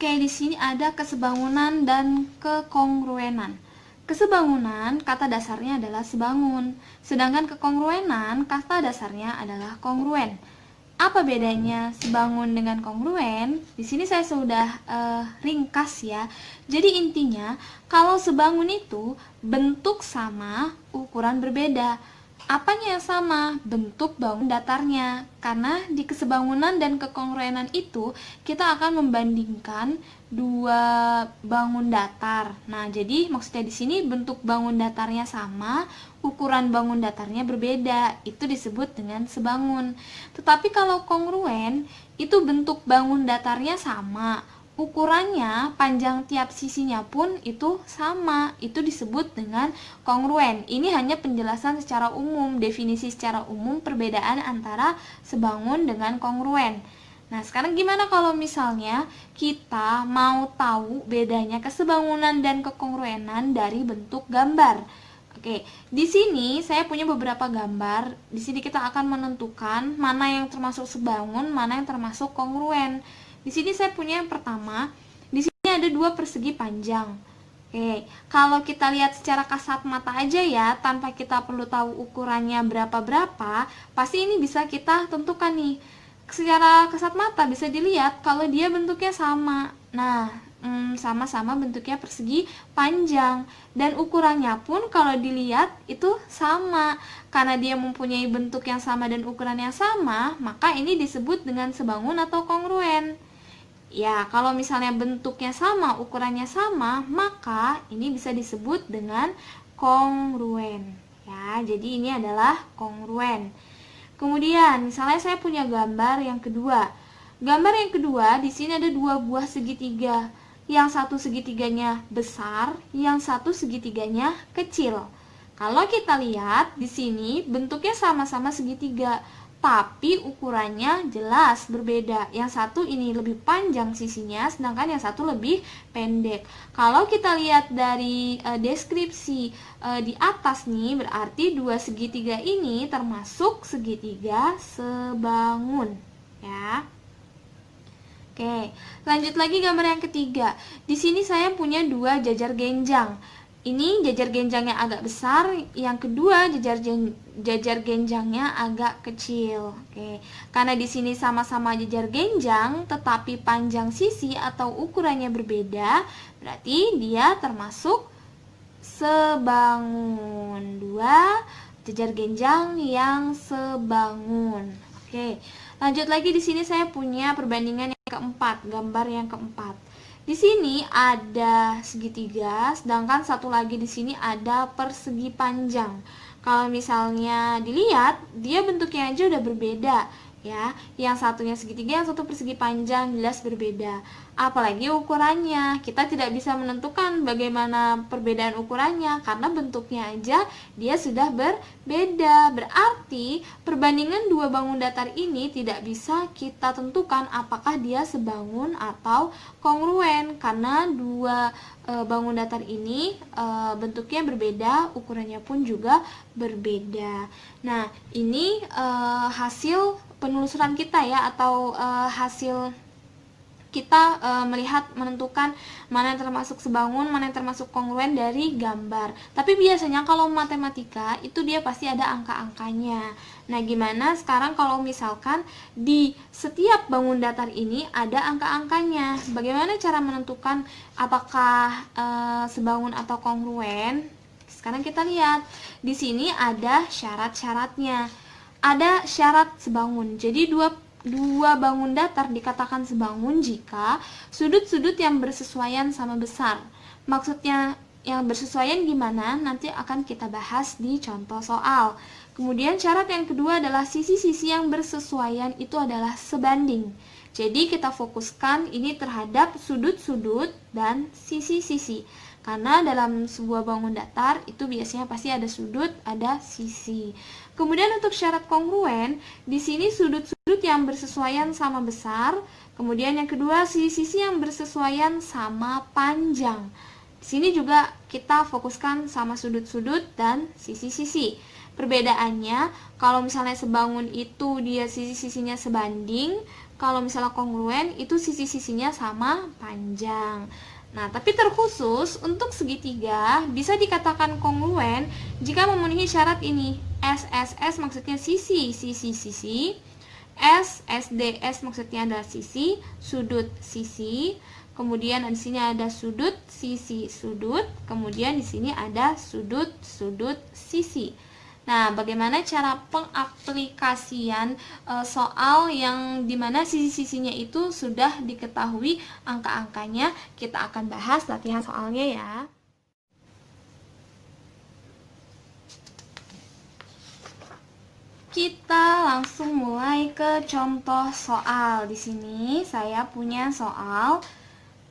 Oke, di sini ada kesebangunan dan kekongruenan. Kesebangunan kata dasarnya adalah sebangun, sedangkan kekongruenan kata dasarnya adalah kongruen. Apa bedanya sebangun dengan kongruen? Di sini saya sudah ringkas ya. Jadi intinya, kalau sebangun itu bentuk sama, ukuran berbeda. Apanya yang sama? Bentuk bangun datarnya. Karena di kesebangunan dan kekongruenan itu kita akan membandingkan dua bangun datar. Nah, jadi maksudnya di sini bentuk bangun datarnya sama, ukuran bangun datarnya berbeda. Itu disebut dengan sebangun. Tetapi kalau kongruen itu bentuk bangun datarnya sama, ukurannya, panjang tiap sisinya pun itu sama. Itu disebut dengan kongruen. Ini hanya penjelasan secara umum, definisi secara umum perbedaan antara sebangun dengan kongruen. Nah, sekarang gimana kalau misalnya kita mau tahu bedanya kesebangunan dan kekongruenan dari bentuk gambar? Oke, di sini saya punya beberapa gambar. Di sini kita akan menentukan mana yang termasuk sebangun, mana yang termasuk kongruen. Di sini saya punya yang pertama. Di sini ada dua persegi panjang. Oke, kalau kita lihat secara kasat mata aja ya, tanpa kita perlu tahu ukurannya berapa-berapa, pasti ini bisa kita tentukan nih. Secara kasat mata bisa dilihat kalau dia bentuknya sama. Nah, sama-sama bentuknya persegi panjang, dan ukurannya pun kalau dilihat itu sama. Karena dia mempunyai bentuk yang sama dan ukuran yang sama, maka ini disebut dengan sebangun atau kongruen. Ya, kalau misalnya bentuknya sama, ukurannya sama, maka ini bisa disebut dengan kongruen. Ya, jadi ini adalah kongruen. Kemudian, misalnya saya punya gambar yang kedua. Gambar yang kedua, di sini ada dua buah segitiga. Yang satu segitiganya besar, yang satu segitiganya kecil. Kalau kita lihat di sini bentuknya sama-sama segitiga, tapi ukurannya jelas berbeda. Yang satu ini lebih panjang sisinya, sedangkan yang satu lebih pendek. Kalau kita lihat dari deskripsi di atas nih, berarti dua segitiga ini termasuk segitiga sebangun, ya. Oke, lanjut lagi gambar yang ketiga. Di sini saya punya dua jajar genjang. Ini jajar genjangnya agak besar, yang kedua jajar genjangnya agak kecil. Oke, karena di sini sama-sama jajar genjang, tetapi panjang sisi atau ukurannya berbeda, berarti dia termasuk sebangun. Dua jajar genjang yang sebangun. Oke, lanjut lagi di sini saya punya perbandingan yang keempat, gambar yang keempat. Di sini ada segitiga, sedangkan satu lagi di sini ada persegi panjang. Kalau misalnya dilihat, dia bentuknya aja udah berbeda, ya. Yang satunya segitiga, yang satu persegi panjang, jelas berbeda. Apalagi ukurannya, kita tidak bisa menentukan bagaimana perbedaan ukurannya karena bentuknya aja dia sudah berbeda. Berarti perbandingan dua bangun datar ini tidak bisa kita tentukan apakah dia sebangun atau kongruen karena dua bangun datar ini bentuknya berbeda, ukurannya pun juga berbeda. Nah, ini hasil penelusuran kita ya, atau hasil kita melihat menentukan mana yang termasuk sebangun, mana yang termasuk kongruen dari gambar. Tapi biasanya kalau matematika itu dia pasti ada angka-angkanya. Nah, gimana sekarang kalau misalkan di setiap bangun datar ini ada angka-angkanya? Bagaimana cara menentukan apakah sebangun atau kongruen? Sekarang kita lihat. Di sini ada syarat-syaratnya. Ada syarat sebangun. Jadi dua bangun datar dikatakan sebangun jika sudut-sudut yang bersesuaian sama besar. Maksudnya yang bersesuaian gimana? Nanti akan kita bahas di contoh soal. Kemudian syarat yang kedua adalah sisi-sisi yang bersesuaian itu adalah sebanding. Jadi kita fokuskan ini terhadap sudut-sudut dan sisi-sisi. Karena dalam sebuah bangun datar itu biasanya pasti ada sudut, ada sisi. Kemudian untuk syarat kongruen, di sini sudut-sudut yang bersesuaian sama besar. Kemudian yang kedua, sisi-sisi yang bersesuaian sama panjang. Di sini juga kita fokuskan sama sudut-sudut dan sisi-sisi. Perbedaannya, kalau misalnya sebangun itu dia sisi-sisinya sebanding, kalau misalnya kongruen itu sisi-sisinya sama panjang. Nah, tapi terkhusus untuk segitiga bisa dikatakan kongruen jika memenuhi syarat ini. SSS maksudnya sisi, SDS maksudnya adalah sisi, sudut sisi. Kemudian di sini ada sudut sisi sudut, kemudian di sini ada sudut sisi. Nah, bagaimana cara pengaplikasian soal yang dimana sisi-sisinya itu sudah diketahui angka-angkanya? Kita akan bahas latihan soalnya ya. Kita langsung mulai ke contoh soal. Di sini saya punya soal.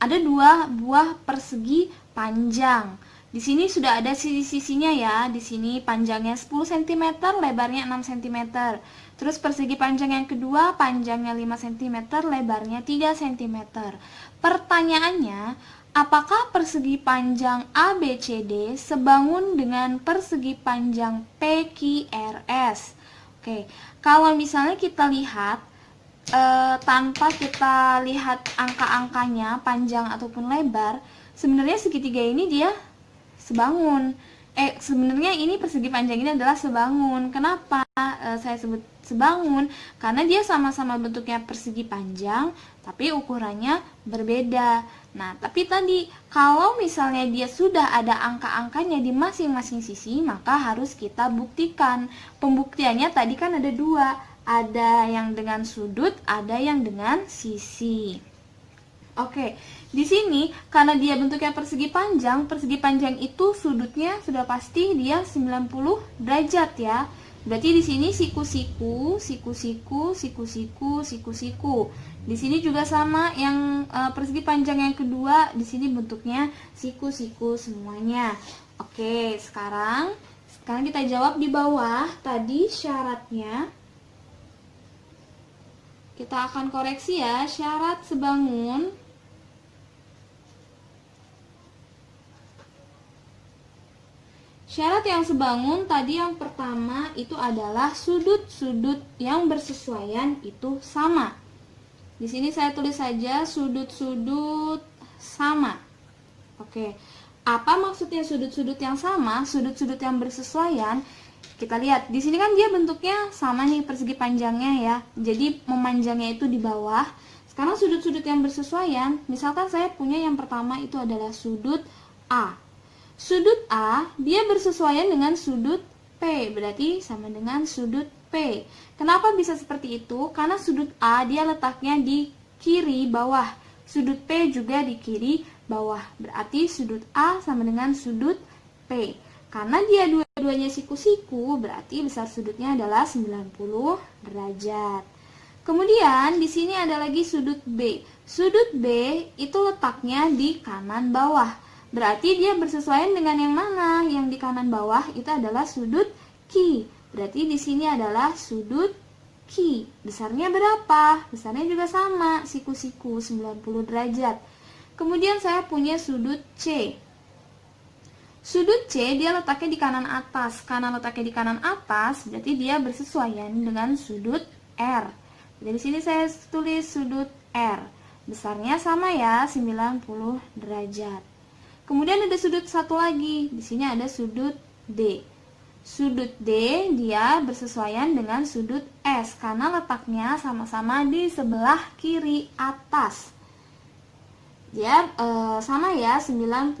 Ada 2 buah persegi panjang. Di sini sudah ada sisi-sisinya ya. Di sini panjangnya 10 cm, lebarnya 6 cm. Terus persegi panjang yang kedua, panjangnya 5 cm, lebarnya 3 cm. Pertanyaannya, apakah persegi panjang ABCD sebangun dengan persegi panjang PQRS? Oke, kalau misalnya kita lihat tanpa kita lihat angka-angkanya panjang ataupun lebar, sebenarnya segitiga ini dia sebangun. Sebenarnya ini persegi panjang ini adalah sebangun. Kenapa saya sebut sebangun? Karena dia sama-sama bentuknya persegi panjang, tapi ukurannya berbeda. Nah, tapi tadi kalau misalnya dia sudah ada angka-angkanya di masing-masing sisi, maka harus kita buktikan. Pembuktiannya tadi kan ada 2. Ada yang dengan sudut, ada yang dengan sisi. Oke, di sini karena dia bentuknya persegi panjang itu sudutnya sudah pasti dia 90 derajat ya. Berarti di sini siku-siku. Di sini juga sama yang persegi panjang yang kedua, di sini bentuknya siku-siku semuanya. Oke, sekarang kita jawab di bawah tadi syaratnya. Kita akan koreksi ya, syarat sebangun syarat yang sebangun tadi yang pertama itu adalah sudut-sudut yang bersesuaian itu sama. Di sini saya tulis saja sudut-sudut sama. Oke. Apa maksudnya sudut-sudut yang sama? Sudut-sudut yang bersesuaian. Kita lihat, di sini kan dia bentuknya sama nih persegi panjangnya ya. Jadi memanjangnya itu di bawah. Sekarang sudut-sudut yang bersesuaian, misalkan saya punya yang pertama itu adalah sudut A. Sudut A, dia bersesuaian dengan sudut P, berarti sama dengan sudut P. Kenapa bisa seperti itu? Karena sudut A dia letaknya di kiri bawah. Sudut P juga di kiri bawah. Berarti sudut A sama dengan sudut P. Karena dia dua-duanya siku-siku, berarti besar sudutnya adalah 90 derajat. Kemudian di sini ada lagi sudut B. Sudut B itu letaknya di kanan bawah. Berarti dia bersesuaian dengan yang mana? Yang di kanan bawah itu adalah sudut Q. Berarti di sini adalah sudut Q. Besarnya berapa? Besarnya juga sama, siku-siku 90 derajat. Kemudian saya punya sudut C. Sudut C dia letaknya di kanan atas. Karena letaknya di kanan atas, berarti dia bersesuaian dengan sudut R. Jadi sini saya tulis sudut R. Besarnya sama ya, 90 derajat. Kemudian ada sudut satu lagi. Di sini ada sudut D. Sudut D dia bersesuaian dengan sudut S karena letaknya sama-sama di sebelah kiri atas. Dia sama ya, 90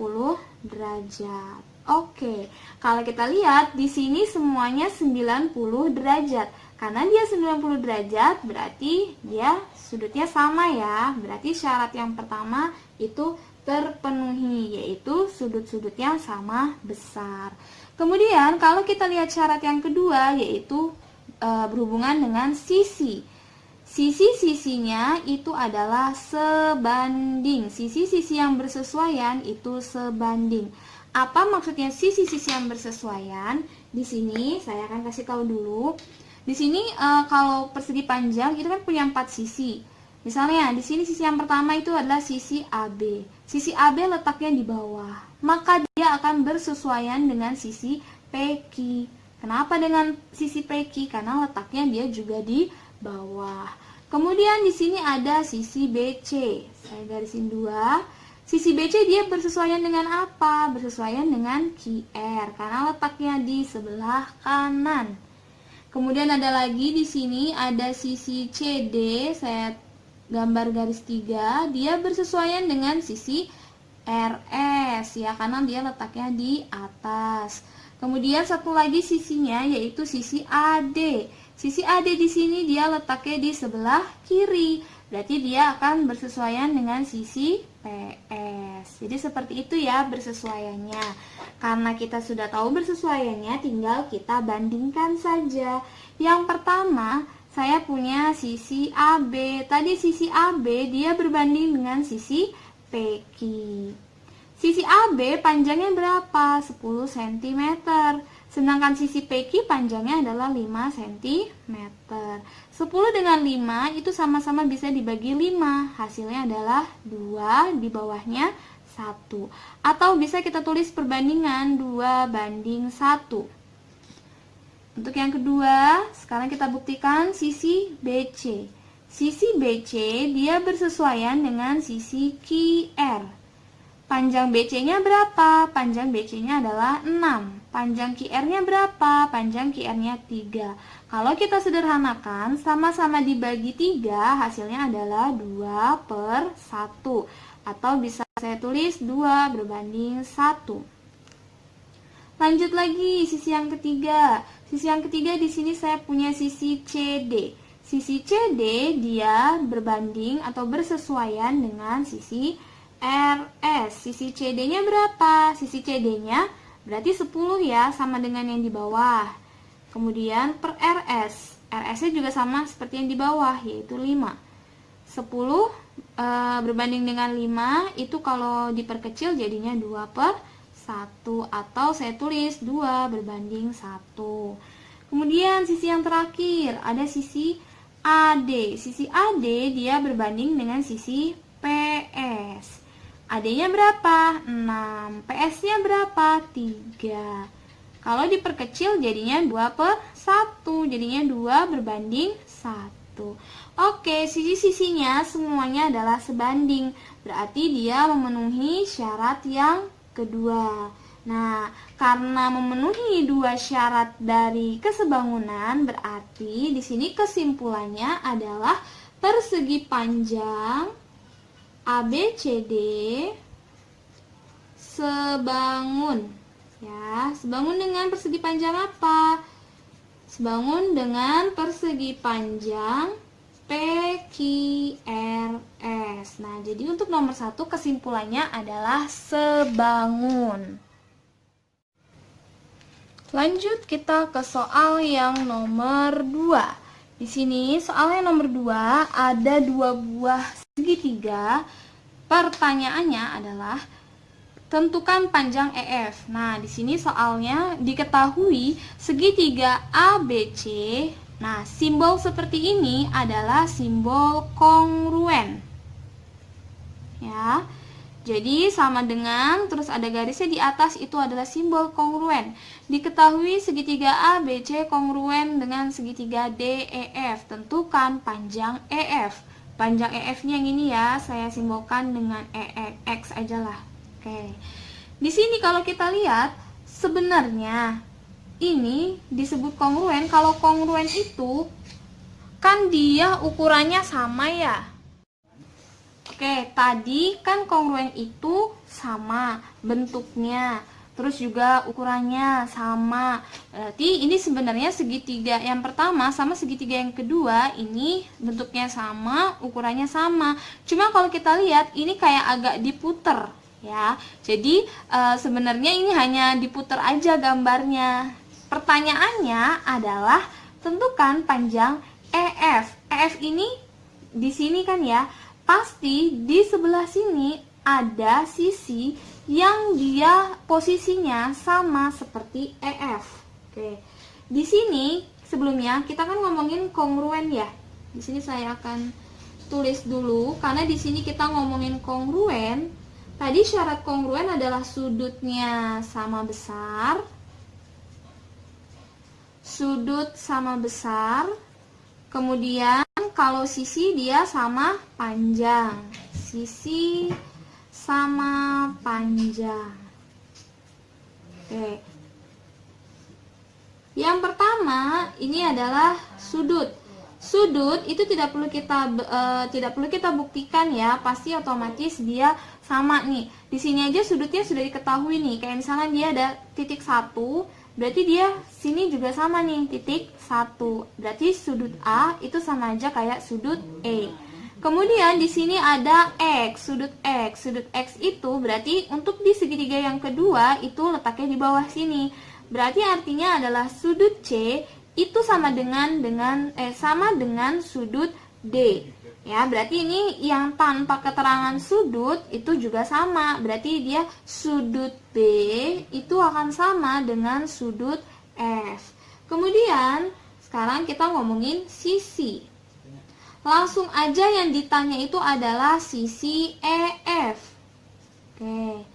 derajat. Oke, kalau kita lihat di sini semuanya 90 derajat. Karena dia 90 derajat berarti dia sudutnya sama ya. Berarti syarat yang pertama itu terpenuhi, yaitu sudut-sudutnya sama besar. Kemudian kalau kita lihat syarat yang kedua, yaitu berhubungan dengan sisi. Sisi-sisinya itu adalah sebanding. Sisi-sisi yang bersesuaian itu sebanding. Apa maksudnya sisi-sisi yang bersesuaian? Di sini saya akan kasih tahu dulu. Di sini kalau persegi panjang itu kan punya 4 sisi. Misalnya di sini sisi yang pertama itu adalah sisi AB. Sisi AB letaknya di bawah, maka dia akan bersesuaian dengan sisi PQ. Kenapa dengan sisi PQ? Karena letaknya dia juga di bawah. Kemudian di sini ada sisi BC. Saya garisin 2. Sisi BC dia bersesuaian dengan apa? Bersesuaian dengan QR karena letaknya di sebelah kanan. Kemudian ada lagi di sini ada sisi CD. Saya gambar garis 3. Dia bersesuaian dengan sisi RS ya karena dia letaknya di atas. Kemudian satu lagi sisinya yaitu sisi AD. Sisi AD di sini dia letaknya di sebelah kiri. Berarti dia akan bersesuaian dengan sisi PS. Jadi seperti itu ya bersesuaiannya. Karena kita sudah tahu bersesuaiannya, tinggal kita bandingkan saja. Yang pertama, saya punya sisi AB. Tadi sisi AB dia berbanding dengan sisi PQ. Sisi AB panjangnya berapa? 10 cm. Sedangkan sisi PQ panjangnya adalah 5 cm. 10 dengan 5 itu sama-sama bisa dibagi 5. Hasilnya adalah 2, di bawahnya 1. Atau bisa kita tulis perbandingan 2:1. Untuk yang kedua, sekarang kita buktikan sisi BC. Sisi BC dia bersesuaian dengan sisi QR. Panjang BC-nya berapa? Panjang BC-nya adalah 6. Panjang QR-nya berapa? Panjang QR-nya 3. Kalau kita sederhanakan, sama-sama dibagi 3, hasilnya adalah 2/1. Atau bisa saya tulis 2:1. Lanjut lagi, sisi yang ketiga. Sisi yang ketiga di sini saya punya sisi CD. Sisi CD dia berbanding atau bersesuaian dengan sisi RS. Sisi CD-nya berapa? Sisi CD-nya berarti 10 ya, sama dengan yang di bawah. Kemudian per RS. RS-nya juga sama seperti yang di bawah, yaitu 5. 10 berbanding dengan 5, itu kalau diperkecil jadinya 2/1. Atau saya tulis 2:1. Kemudian sisi yang terakhir, ada sisi AD. Sisi AD dia berbanding dengan sisi PS. AD-nya berapa? 6. PS-nya berapa? 3. Kalau diperkecil jadinya 2/1. Jadinya 2:1. Oke, sisi-sisinya semuanya adalah sebanding. Berarti dia memenuhi syarat yang kedua. Nah, karena memenuhi 2 syarat dari kesebangunan, berarti di sini kesimpulannya adalah persegi panjang ABCD sebangun. Ya, sebangun dengan persegi panjang apa? Sebangun dengan persegi panjang PQRS. Nah, jadi untuk nomor 1 kesimpulannya adalah sebangun. Lanjut kita ke soal yang nomor 2. Di sini soalnya nomor 2 ada 2 buah segitiga. Pertanyaannya adalah tentukan panjang EF. Nah, di sini soalnya diketahui segitiga ABC. Nah, simbol seperti ini adalah simbol kongruen. Ya. Jadi sama dengan terus ada garisnya di atas, itu adalah simbol kongruen. Diketahui segitiga ABC kongruen dengan segitiga DEF. Tentukan panjang EF. Panjang EF-nya yang ini ya, saya simbolkan dengan X aja lah. Oke. Di sini kalau kita lihat, sebenarnya ini disebut kongruen. Kalau kongruen itu kan dia ukurannya sama ya. Oke, tadi kan kongruen itu sama bentuknya, terus juga ukurannya sama. Berarti ini sebenarnya segitiga yang pertama sama segitiga yang kedua ini bentuknya sama, ukurannya sama. Cuma kalau kita lihat ini kayak agak diputer ya. Jadi sebenarnya ini hanya diputer aja gambarnya. Pertanyaannya adalah tentukan panjang EF. EF ini di sini kan ya. Pasti di sebelah sini ada sisi yang dia posisinya sama seperti EF. Oke. Di sini sebelumnya kita kan ngomongin kongruen ya. Di sini saya akan tulis dulu karena di sini kita ngomongin kongruen. Tadi syarat kongruen adalah sudutnya sama besar, sudut sama besar. Kemudian kalau sisi dia sama panjang. Sisi sama panjang. Oke. Yang pertama ini adalah sudut. Sudut itu tidak perlu kita buktikan ya, pasti otomatis dia sama nih. Di sini aja sudutnya sudah diketahui nih. Kayak misalnya dia ada titik 1, berarti dia sini juga sama nih, titik 1. Berarti sudut A itu sama aja kayak sudut E. Kemudian di sini ada X, sudut X. Sudut X itu berarti untuk di segitiga yang kedua itu letaknya di bawah sini. Berarti artinya adalah sudut C itu sama dengan sudut D. Ya, berarti ini yang tanpa keterangan sudut itu juga sama. Berarti dia sudut B itu akan sama dengan sudut F. Kemudian sekarang kita ngomongin sisi. Langsung aja yang ditanya itu adalah sisi EF. Oke.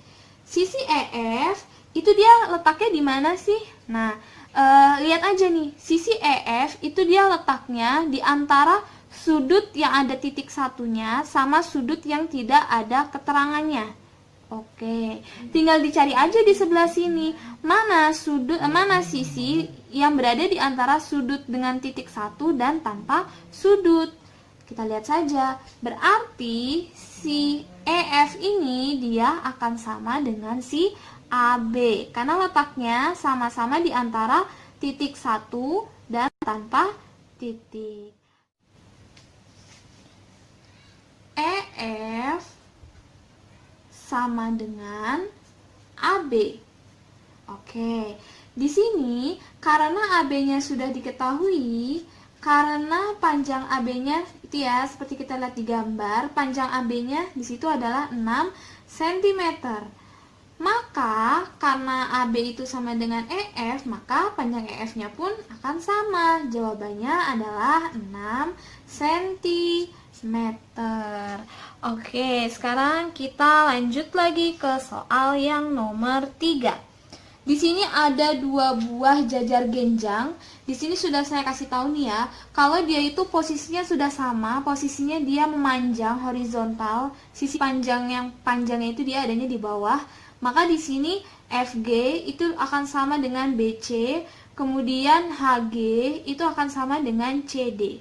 Sisi EF itu dia letaknya di mana sih? Nah, lihat aja nih, sisi EF itu dia letaknya di antara sudut yang ada titik satunya sama sudut yang tidak ada keterangannya. Oke, tinggal dicari aja di sebelah sini mana sisi yang berada di antara sudut dengan titik satu dan tanpa sudut. Kita lihat saja, berarti si EF ini dia akan sama dengan si AB karena letaknya sama-sama di antara titik 1 dan tanpa titik. EF sama dengan AB. Oke, di sini karena AB-nya sudah diketahui, karena panjang AB-nya itu ya seperti kita lihat di gambar, panjang AB-nya di situ adalah 6 cm. Maka karena AB itu sama dengan EF, maka panjang EF-nya pun akan sama. Jawabannya adalah 6 cm. Oke, sekarang kita lanjut lagi ke soal yang nomor 3. Di sini ada 2 buah jajar genjang. Di sini sudah saya kasih tahu nih ya, kalau dia itu posisinya sudah sama, posisinya dia memanjang horizontal, sisi panjangnya itu dia adanya di bawah. Maka di sini FG itu akan sama dengan BC, kemudian HG itu akan sama dengan CD.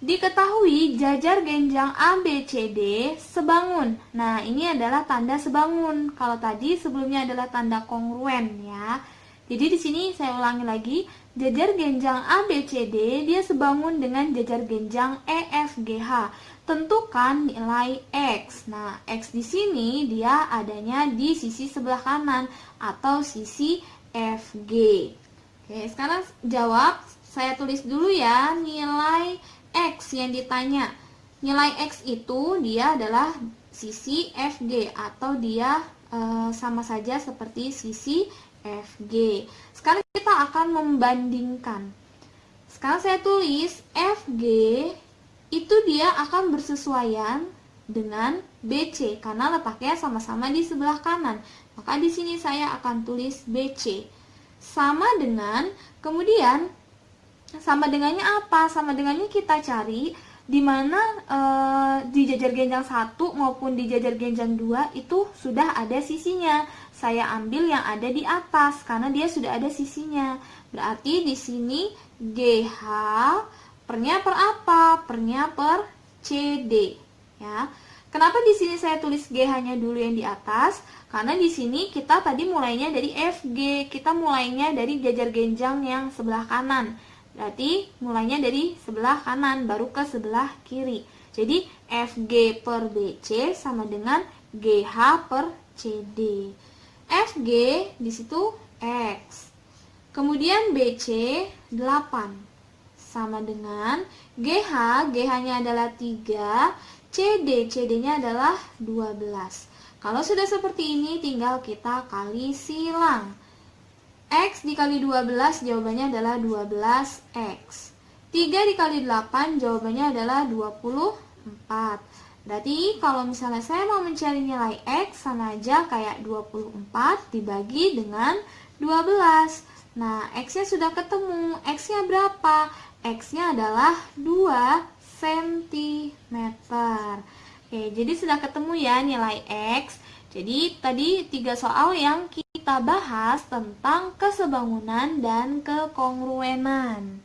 Diketahui jajar genjang ABCD sebangun. Nah, ini adalah tanda sebangun. Kalau tadi sebelumnya adalah tanda kongruen ya. Jadi di sini saya ulangi lagi, jajar genjang ABCD dia sebangun dengan jajar genjang EFGH. Tentukan nilai X. Nah, X di sini dia adanya di sisi sebelah kanan atau sisi FG. Oke, sekarang jawab. Saya tulis dulu ya nilai X yang ditanya. Nilai X itu dia adalah sisi FG atau dia sama saja seperti sisi FG. Sekarang kita akan membandingkan. Sekarang saya tulis FG itu dia akan bersesuaian dengan BC karena letaknya sama-sama di sebelah kanan. Maka di sini saya akan tulis BC sama dengan, kemudian sama dengannya apa? Sama dengannya kita cari di mana di jajar genjang 1 maupun di jajar genjang 2 itu sudah ada sisinya. Saya ambil yang ada di atas karena dia sudah ada sisinya. Berarti di sini GH pernya per apa? Pernya per CD, ya. Kenapa di sini saya tulis GH-nya dulu yang di atas? Karena di sini kita tadi mulainya dari FG, kita mulainya dari jajar genjang yang sebelah kanan. Berarti mulainya dari sebelah kanan baru ke sebelah kiri. Jadi FG per BC sama dengan GH per CD. FG di situ X. Kemudian BC 8. Sama dengan GH, GH-nya adalah 3, CD-nya adalah 12. Kalau sudah seperti ini, tinggal kita kali silang. X dikali 12, jawabannya adalah 12X. 3 dikali 8, jawabannya adalah 24. Berarti kalau misalnya saya mau mencari nilai X, sama aja kayak 24 dibagi dengan 12. Nah, X-nya sudah ketemu. X-nya berapa? X-nya adalah 2 cm. Oke, jadi sudah ketemu ya nilai X. Jadi tadi 3 soal yang kita bahas tentang kesebangunan dan kekongruenan.